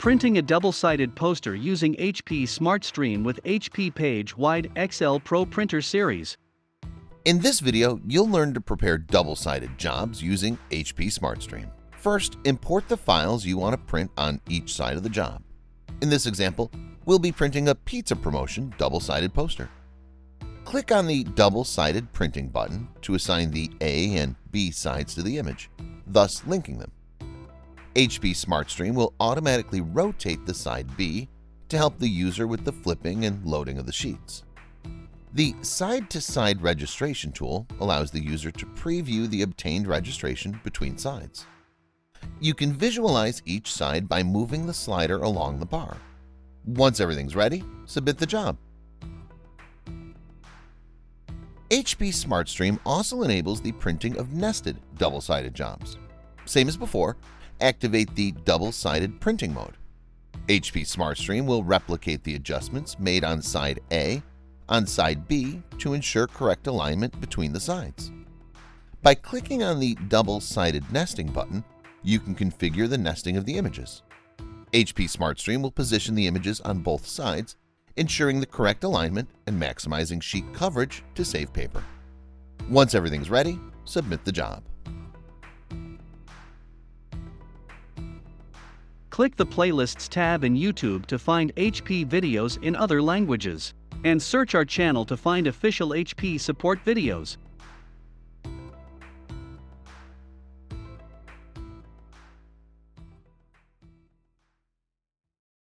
Printing a double-sided poster using HP SmartStream with HP PageWide XL Pro Printer Series. In this video, you'll learn to prepare double-sided jobs using HP SmartStream. First, import the files you want to print on each side of the job. In this example, we'll be printing a pizza promotion double-sided poster. Click on the double-sided printing button to assign the A and B sides to the image, thus linking them. HP SmartStream will automatically rotate the side B to help the user with the flipping and loading of the sheets. The side-to-side registration tool allows the user to preview the obtained registration between sides. You can visualize each side by moving the slider along the bar. Once everything's ready, submit the job. HP SmartStream also enables the printing of nested double-sided jobs. Same as before, activate the double-sided printing mode. HP SmartStream will replicate the adjustments made on side A on side B to ensure correct alignment between the sides. By clicking on the double-sided nesting button, you can configure the nesting of the images. HP SmartStream will position the images on both sides, ensuring the correct alignment and maximizing sheet coverage to save paper. Once everything's ready, submit the job. Click the Playlists tab in YouTube to find HP videos in other languages, and search our channel to find official HP support videos.